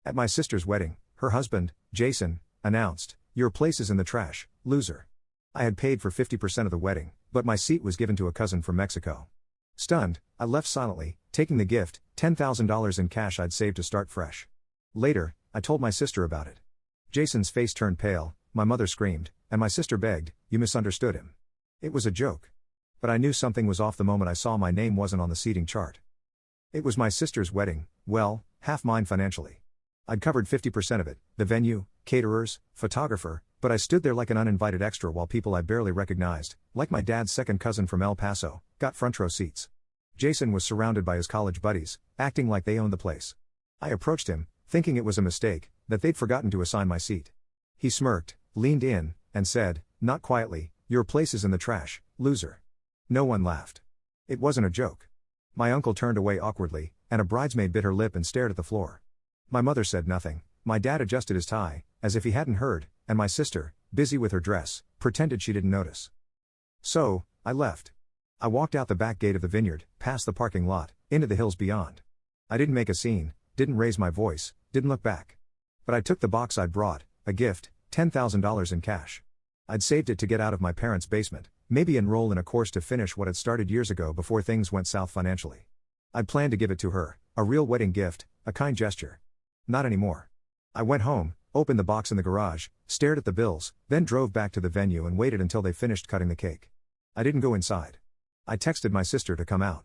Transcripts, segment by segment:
At my sister's wedding, her husband, Jason, announced, "Your place is in the trash, loser." I had paid for 50% of the wedding, but my seat was given to a cousin from Mexico. Stunned, I left silently, taking the gift, $10,000 in cash I'd saved to start fresh. Later, I told my sister about it. Jason's face turned pale, my mother screamed, and my sister begged, "You misunderstood him. It was a joke." But I knew something was off the moment I saw my name wasn't on the seating chart. It was my sister's wedding, well, half mine financially. I'd covered 50% of it, the venue, caterers, photographer, but I stood there like an uninvited extra while people I barely recognized, like my dad's second cousin from El Paso, got front row seats. Jason was surrounded by his college buddies, acting like they owned the place. I approached him, thinking it was a mistake, that they'd forgotten to assign my seat. He smirked, leaned in, and said, not quietly, "Your place is in the trash, loser." No one laughed. It wasn't a joke. My uncle turned away awkwardly, and a bridesmaid bit her lip and stared at the floor. My mother said nothing, my dad adjusted his tie, as if he hadn't heard, and my sister, busy with her dress, pretended she didn't notice. So, I left. I walked out the back gate of the vineyard, past the parking lot, into the hills beyond. I didn't make a scene, didn't raise my voice, didn't look back. But I took the box I'd brought, a gift, $10,000 in cash. I'd saved it to get out of my parents' basement, maybe enroll in a course to finish what had started years ago before things went south financially. I'd planned to give it to her, a real wedding gift, a kind gesture. Not anymore. I went home, opened the box in the garage, stared at the bills, then drove back to the venue and waited until they finished cutting the cake. I didn't go inside. I texted my sister to come out.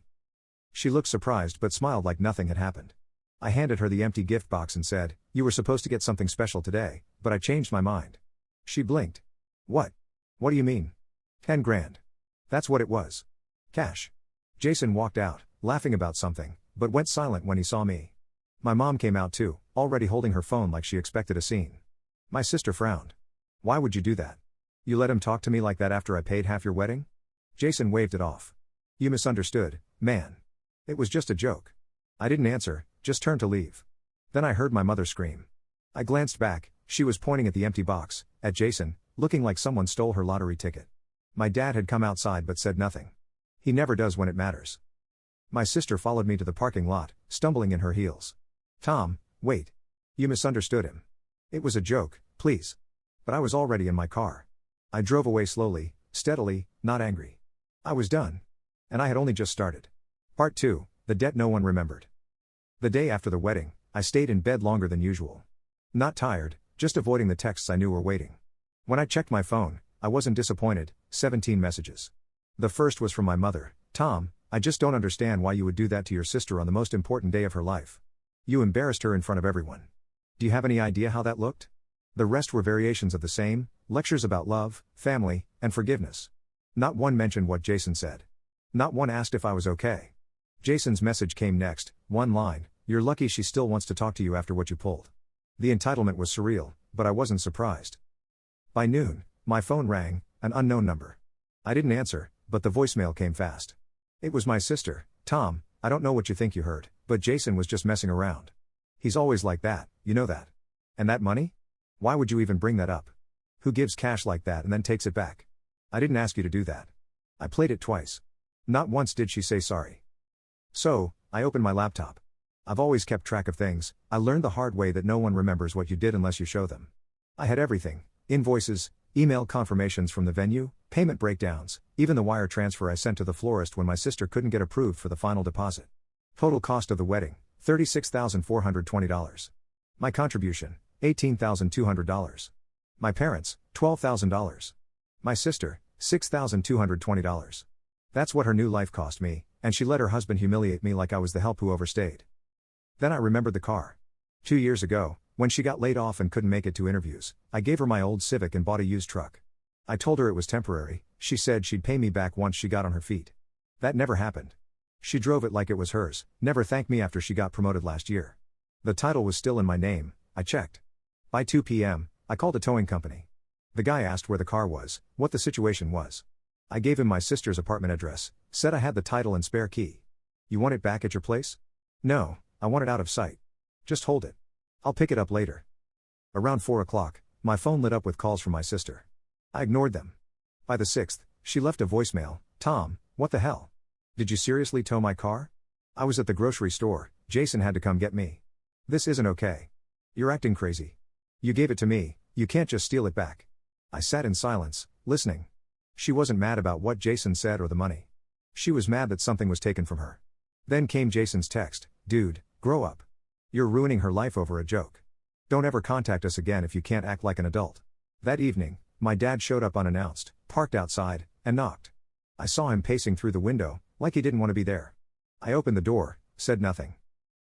She looked surprised but smiled like nothing had happened. I handed her the empty gift box and said, "You were supposed to get something special today, but I changed my mind." She blinked. "What? What do you mean?" 10 grand. That's what it was. Cash. Jason walked out, laughing about something, but went silent when he saw me. My mom came out too, already holding her phone like she expected a scene. My sister frowned. "Why would you do that? You let him talk to me like that after I paid half your wedding?" Jason waved it off. "You misunderstood, man. It was just a joke." I didn't answer, just turned to leave. Then I heard my mother scream. I glanced back, she was pointing at the empty box, at Jason, looking like someone stole her lottery ticket. My dad had come outside but said nothing. He never does when it matters. My sister followed me to the parking lot, stumbling in her heels. "Tom, wait. You misunderstood him. It was a joke, please." But I was already in my car. I drove away slowly, steadily, not angry. I was done. And I had only just started. Part 2, the debt no one remembered. The day after the wedding, I stayed in bed longer than usual. Not tired, just avoiding the texts I knew were waiting. When I checked my phone, I wasn't disappointed, 17 messages. The first was from my mother, "Tom, I just don't understand why you would do that to your sister on the most important day of her life. You embarrassed her in front of everyone. Do you have any idea how that looked?" The rest were variations of the same, lectures about love, family, and forgiveness. Not one mentioned what Jason said. Not one asked if I was okay. Jason's message came next, one line, "You're lucky she still wants to talk to you after what you pulled." The entitlement was surreal, but I wasn't surprised. By noon, my phone rang, an unknown number. I didn't answer, but the voicemail came fast. It was my sister. "Tom, I don't know what you think you heard, but Jason was just messing around. He's always like that, you know that. And that money? Why would you even bring that up? Who gives cash like that and then takes it back? I didn't ask you to do that." I played it twice. Not once did she say sorry. So, I opened my laptop. I've always kept track of things. I learned the hard way that no one remembers what you did unless you show them. I had everything: invoices, email confirmations from the venue, payment breakdowns, even the wire transfer I sent to the florist when my sister couldn't get approved for the final deposit. Total cost of the wedding, $36,420. My contribution, $18,200. My parents, $12,000. My sister, $6,220. That's what her new life cost me, and she let her husband humiliate me like I was the help who overstayed. Then I remembered the car. 2 years ago, when she got laid off and couldn't make it to interviews, I gave her my old Civic and bought a used truck. I told her it was temporary. She said she'd pay me back once she got on her feet. That never happened. She drove it like it was hers, never thanked me after she got promoted last year. The title was still in my name, I checked. By 2 p.m., I called a towing company. The guy asked where the car was, what the situation was. I gave him my sister's apartment address, said I had the title and spare key. "You want it back at your place?" "No, I want it out of sight." "Just hold it. I'll pick it up later." Around 4 o'clock, my phone lit up with calls from my sister. I ignored them. By the 6th, she left a voicemail. "Tom, what the hell? Did you seriously tow my car? I was at the grocery store, Jason had to come get me. This isn't okay." You're acting crazy. You gave it to me, you can't just steal it back. I sat in silence, listening. She wasn't mad about what Jason said or the money. She was mad that something was taken from her. Then came Jason's text, "Dude, grow up. You're ruining her life over a joke. Don't ever contact us again if you can't act like an adult." That evening, my dad showed up unannounced, parked outside, and knocked. I saw him pacing through the window, like he didn't want to be there. I opened the door, said nothing.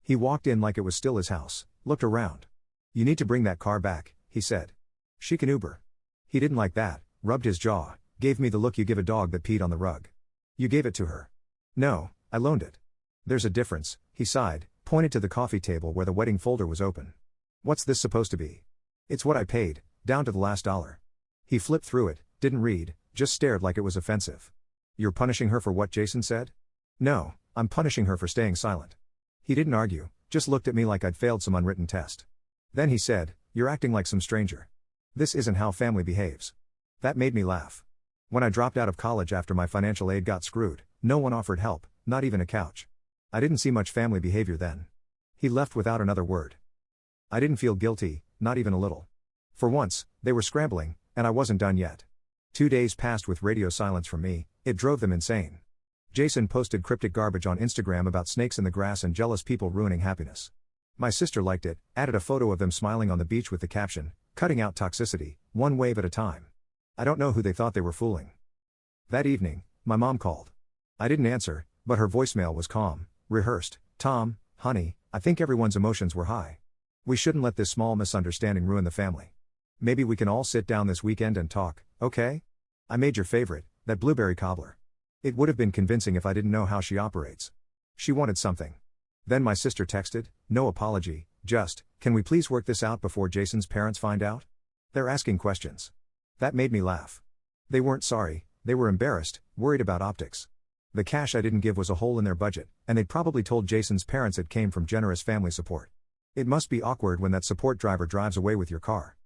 He walked in like it was still his house, looked around. "You need to bring that car back," he said. "She can Uber." He didn't like that, rubbed his jaw, gave me the look you give a dog that peed on the rug. "You gave it to her." "No, I loaned it." "There's a difference," he sighed, pointed to the coffee table where the wedding folder was open. "What's this supposed to be?" "It's what I paid, down to the last dollar." He flipped through it, didn't read, just stared like it was offensive. "You're punishing her for what Jason said?" "No, I'm punishing her for staying silent." He didn't argue, just looked at me like I'd failed some unwritten test. Then he said, "You're acting like some stranger. This isn't how family behaves." That made me laugh. When I dropped out of college after my financial aid got screwed, no one offered help, not even a couch. I didn't see much family behavior then. He left without another word. I didn't feel guilty, not even a little. For once, they were scrambling, and I wasn't done yet. 2 days passed with radio silence from me, it drove them insane. Jason posted cryptic garbage on Instagram about snakes in the grass and jealous people ruining happiness. My sister liked it, added a photo of them smiling on the beach with the caption, "Cutting out toxicity, one wave at a time." I don't know who they thought they were fooling. That evening, my mom called. I didn't answer, but her voicemail was calm, rehearsed. "Tom, honey, I think everyone's emotions were high. We shouldn't let this small misunderstanding ruin the family. Maybe we can all sit down this weekend and talk, okay? I made your favorite, that blueberry cobbler. It would have been convincing if I didn't know how she operates." She wanted something. Then my sister texted, "No apology, just, can we please work this out before Jason's parents find out? They're asking questions." That made me laugh. They weren't sorry, they were embarrassed, worried about optics. The cash I didn't give was a hole in their budget, and they'd probably told Jason's parents it came from generous family support. It must be awkward when that support driver drives away with your car.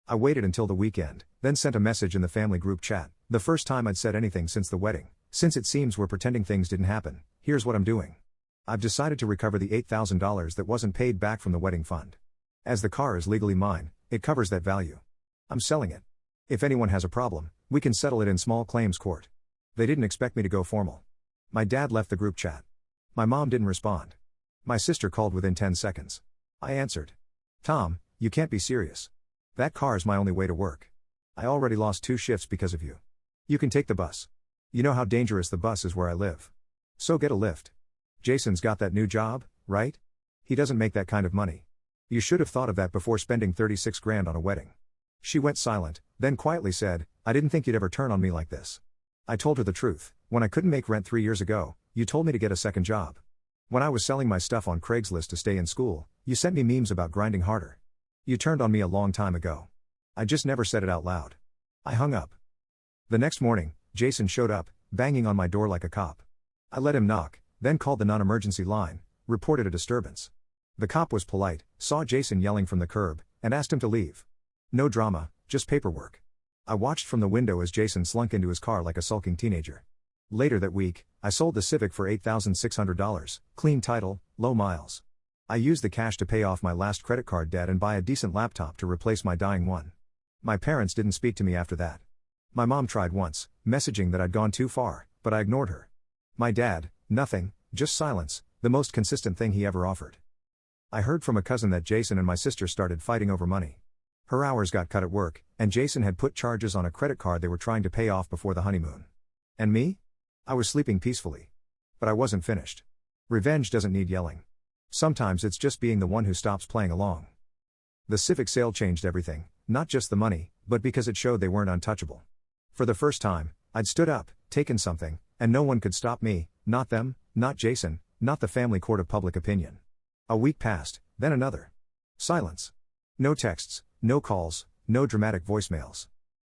I waited until the weekend, then sent a message in the family group chat, the first time I'd said anything since the wedding. "Since it seems we're pretending things didn't happen, here's what I'm doing. I've decided to recover the $8,000 that wasn't paid back from the wedding fund. As the car is legally mine, it covers that value. I'm selling it. If anyone has a problem, we can settle it in small claims court." They didn't expect me to go formal. My dad left the group chat. My mom didn't respond. My sister called within 10 seconds. I answered. "Tom, you can't be serious. That car's my only way to work. I already lost 2 shifts because of you. You can take the bus. You know how dangerous the bus is where I live. So get a lift. Jason's got that new job, right? He doesn't make that kind of money. You should have thought of that before spending 36 grand on a wedding." She went silent, then quietly said, "I didn't think you'd ever turn on me like this." I told her the truth. "When I couldn't make rent 3 years ago, you told me to get a second job. When I was selling my stuff on Craigslist to stay in school, you sent me memes about grinding harder. You turned on me a long time ago. I just never said it out loud." I hung up. The next morning, Jason showed up, banging on my door like a cop. I let him knock, then called the non-emergency line, reported a disturbance. The cop was polite, saw Jason yelling from the curb, and asked him to leave. No drama, just paperwork. I watched from the window as Jason slunk into his car like a sulking teenager. Later that week, I sold the Civic for $8,600, clean title, low miles. I used the cash to pay off my last credit card debt and buy a decent laptop to replace my dying one. My parents didn't speak to me after that. My mom tried once, messaging that I'd gone too far, but I ignored her. My dad, nothing, just silence, the most consistent thing he ever offered. I heard from a cousin that Jason and my sister started fighting over money. Her hours got cut at work, and Jason had put charges on a credit card they were trying to pay off before the honeymoon. And me? I was sleeping peacefully. But I wasn't finished. Revenge doesn't need yelling. Sometimes it's just being the one who stops playing along. The Civic sale changed everything, not just the money, but because it showed they weren't untouchable. For the first time, I'd stood up, taken something, and no one could stop me, not them, not Jason, not the family court of public opinion. A week passed, then another. Silence. No texts, no calls, no dramatic voicemails.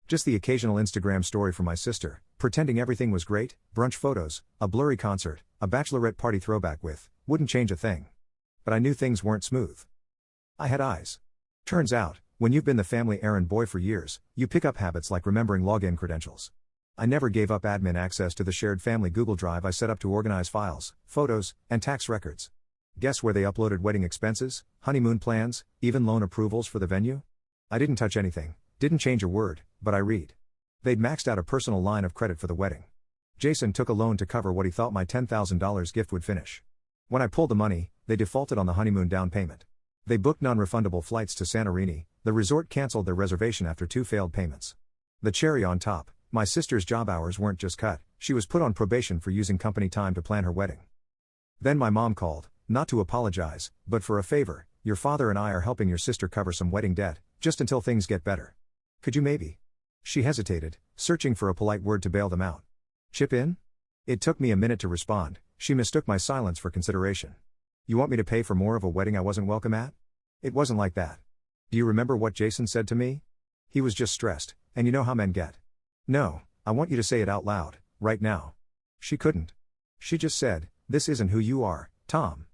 Just the occasional Instagram story from my sister, pretending everything was great, brunch photos, a blurry concert, a bachelorette party throwback with, wouldn't change a thing. But I knew things weren't smooth. I had eyes. Turns out, when you've been the family errand boy for years, you pick up habits like remembering login credentials. I never gave up admin access to the shared family Google Drive I set up to organize files, photos, and tax records. Guess where they uploaded wedding expenses, honeymoon plans, even loan approvals for the venue? I didn't touch anything, didn't change a word, but I read. They'd maxed out a personal line of credit for the wedding. Jason took a loan to cover what he thought my $10,000 gift would finish. When I pulled the money, they defaulted on the honeymoon down payment. They booked non-refundable flights to Santorini, the resort canceled their reservation after 2 failed payments. The cherry on top, my sister's job hours weren't just cut, she was put on probation for using company time to plan her wedding. Then my mom called, not to apologize, but for a favor. Your father and I are helping your sister cover some wedding debt, just until things get better. Could you maybe? She hesitated, searching for a polite word to bail them out. Chip in? It took me a minute to respond. She mistook my silence for consideration. You want me to pay for more of a wedding I wasn't welcome at? It wasn't like that. Do you remember what Jason said to me? He was just stressed, and you know how men get. No, I want you to say it out loud, right now. She couldn't. She just said, this isn't who you are, Tom.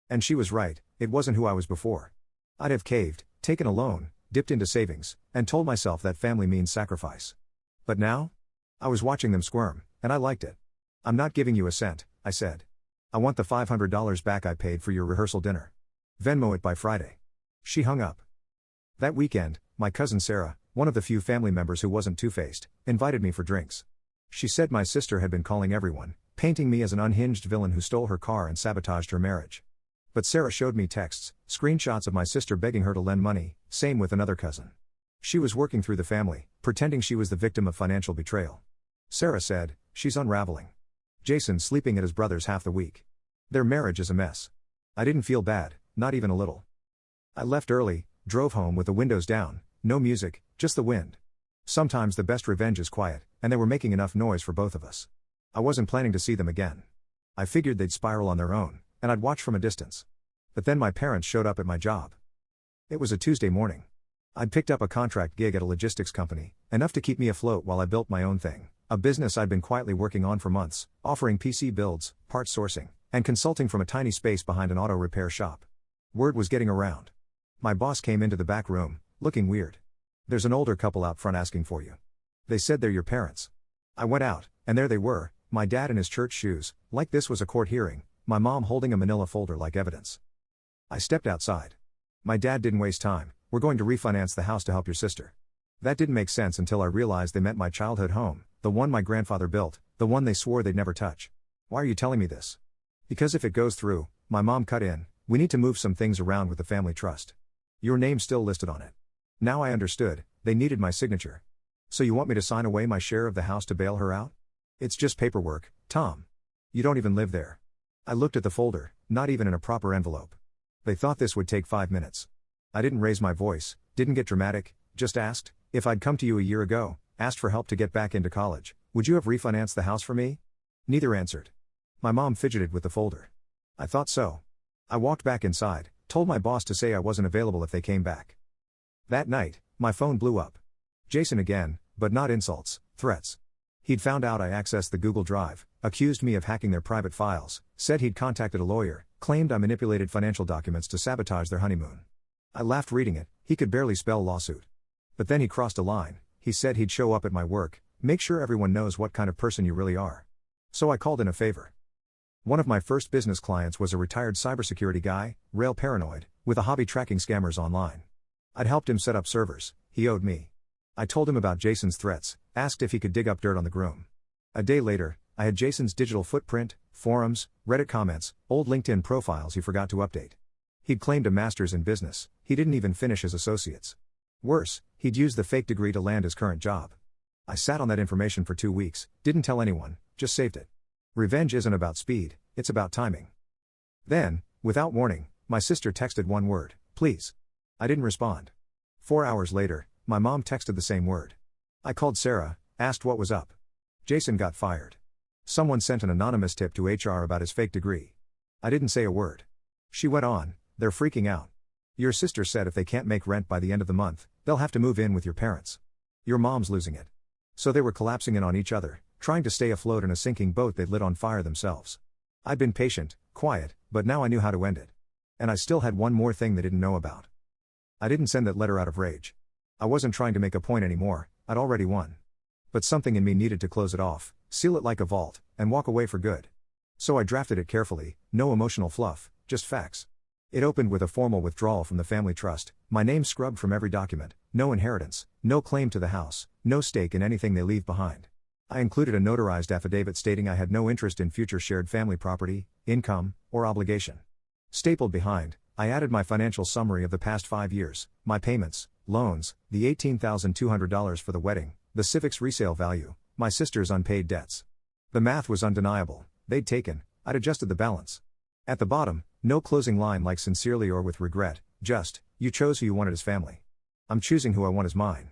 And she was right, it wasn't who I was before. I'd have caved, taken a loan, dipped into savings, and told myself that family means sacrifice. But now? I was watching them squirm, and I liked it. I'm not giving you a cent, I said. I want the $500 back I paid for your rehearsal dinner. Venmo it by Friday. She hung up. That weekend, my cousin Sarah, one of the few family members who wasn't two-faced, invited me for drinks. She said my sister had been calling everyone, painting me as an unhinged villain who stole her car and sabotaged her marriage. But Sarah showed me texts, screenshots of my sister begging her to lend money, same with another cousin. She was working through the family, pretending she was the victim of financial betrayal. Sarah said, she's unraveling. Jason's sleeping at his brother's half the week. Their marriage is a mess. I didn't feel bad, not even a little. I left early, drove home with the windows down, no music, just the wind. Sometimes the best revenge is quiet, and they were making enough noise for both of us. I wasn't planning to see them again. I figured they'd spiral on their own, and I'd watch from a distance. But then my parents showed up at my job. It was a Tuesday morning. I'd picked up a contract gig at a logistics company, enough to keep me afloat while I built my own thing, a business I'd been quietly working on for months, offering PC builds, parts sourcing, and consulting from a tiny space behind an auto repair shop. Word was getting around. My boss came into the back room, looking weird. There's an older couple out front asking for you. They said they're your parents. I went out, and there they were, my dad in his church shoes, like this was a court hearing, my mom holding a manila folder like evidence. I stepped outside. My dad didn't waste time, we're going to refinance the house to help your sister. That didn't make sense until I realized they meant my childhood home, the one my grandfather built, the one they swore they'd never touch. Why are you telling me this? Because if it goes through, my mom cut in, we need to move some things around with the family trust. Your name's still listed on it. Now I understood, they needed my signature. So you want me to sign away my share of the house to bail her out? It's just paperwork, Tom. You don't even live there. I looked at the folder, not even in a proper envelope. They thought this would take 5 minutes. I didn't raise my voice, didn't get dramatic, just asked, if I'd come to you a year ago, asked for help to get back into college, would you have refinanced the house for me? Neither answered. My mom fidgeted with the folder. I thought so. I walked back inside, told my boss to say I wasn't available if they came back. That night, my phone blew up. Jason again, but not insults, threats. He'd found out I accessed the Google Drive, accused me of hacking their private files, said he'd contacted a lawyer, claimed I manipulated financial documents to sabotage their honeymoon. I laughed reading it, he could barely spell lawsuit. But then he crossed a line, he said he'd show up at my work, make sure everyone knows what kind of person you really are. So I called in a favor. One of my first business clients was a retired cybersecurity guy, rail paranoid, with a hobby tracking scammers online. I'd helped him set up servers, he owed me. I told him about Jason's threats, asked if he could dig up dirt on the groom. A day later, I had Jason's digital footprint, forums, Reddit comments, old LinkedIn profiles he forgot to update. He'd claimed a master's in business, he didn't even finish his associates. Worse, he'd used the fake degree to land his current job. I sat on that information for 2 weeks, didn't tell anyone, just saved it. Revenge isn't about speed, it's about timing. Then, without warning, my sister texted one word, please. I didn't respond. 4 hours later, my mom texted the same word. I called Sarah, asked what was up. Jason got fired. Someone sent an anonymous tip to HR about his fake degree. I didn't say a word. She went on, they're freaking out. Your sister said if they can't make rent by the end of the month, they'll have to move in with your parents. Your mom's losing it. So they were collapsing in on each other, trying to stay afloat in a sinking boat they'd lit on fire themselves. I'd been patient, quiet, but now I knew how to end it. And I still had one more thing they didn't know about. I didn't send that letter out of rage. I wasn't trying to make a point anymore, I'd already won. But something in me needed to close it off, seal it like a vault, and walk away for good. So I drafted it carefully, no emotional fluff, just facts. It opened with a formal withdrawal from the family trust, my name scrubbed from every document, no inheritance, no claim to the house, no stake in anything they leave behind. I included a notarized affidavit stating I had no interest in future shared family property, income, or obligation. Stapled behind, I added my financial summary of the past 5 years, my payments, loans, the $18,200 for the wedding, the Civic's resale value, my sister's unpaid debts. The math was undeniable, they'd taken, I'd adjusted the balance. At the bottom, no closing line like sincerely or with regret, just, you chose who you wanted as family. I'm choosing who I want as mine.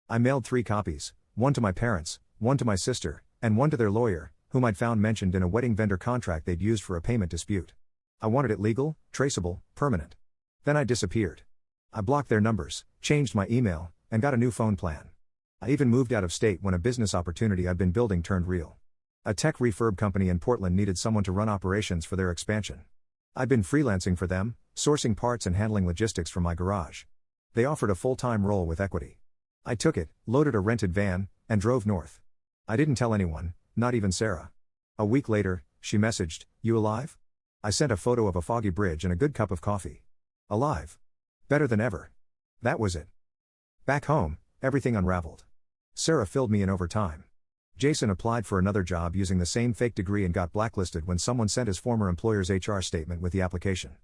I mailed 3 copies, one to my parents, one to my sister, and one to their lawyer, whom I'd found mentioned in a wedding vendor contract they'd used for a payment dispute. I wanted it legal, traceable, permanent. Then I disappeared. I blocked their numbers, changed my email, and got a new phone plan. I even moved out of state when a business opportunity I'd been building turned real. A tech refurb company in Portland needed someone to run operations for their expansion. I'd been freelancing for them, sourcing parts and handling logistics from my garage. They offered a full-time role with equity. I took it, loaded a rented van, and drove north. I didn't tell anyone, not even Sarah. A week later, she messaged, "You alive?" I sent a photo of a foggy bridge and a good cup of coffee. Alive. Better than ever. That was it. Back home, everything unraveled. Sarah filled me in over time. Jason applied for another job using the same fake degree and got blacklisted when someone sent his former employer's HR statement with the application.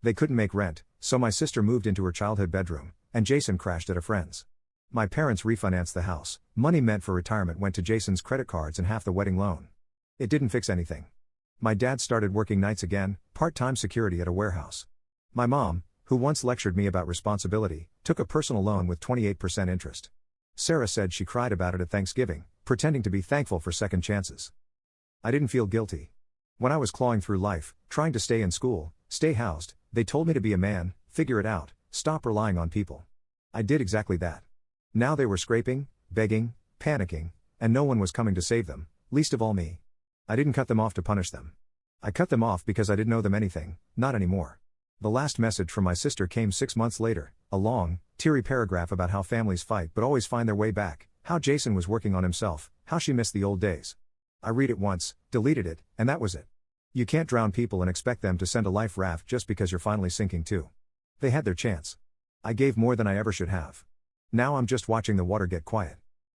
They couldn't make rent, so my sister moved into her childhood bedroom, and Jason crashed at a friend's. My parents refinanced the house, money meant for retirement went to Jason's credit cards and half the wedding loan. It didn't fix anything. My dad started working nights again, part-time security at a warehouse. My mom, who once lectured me about responsibility, took a personal loan with 28% interest. Sarah said she cried about it at Thanksgiving, pretending to be thankful for second chances. I didn't feel guilty. When I was clawing through life, trying to stay in school, stay housed, they told me to be a man, figure it out, stop relying on people. I did exactly that. Now they were scraping, begging, panicking, and no one was coming to save them, least of all me. I didn't cut them off to punish them. I cut them off because I didn't owe them anything, not anymore. The last message from my sister came 6 months later, a long, teary paragraph about how families fight but always find their way back, how Jason was working on himself, how she missed the old days. I read it once, deleted it, and that was it. You can't drown people and expect them to send a life raft just because you're finally sinking too. They had their chance. I gave more than I ever should have. Now I'm just watching the water get quiet.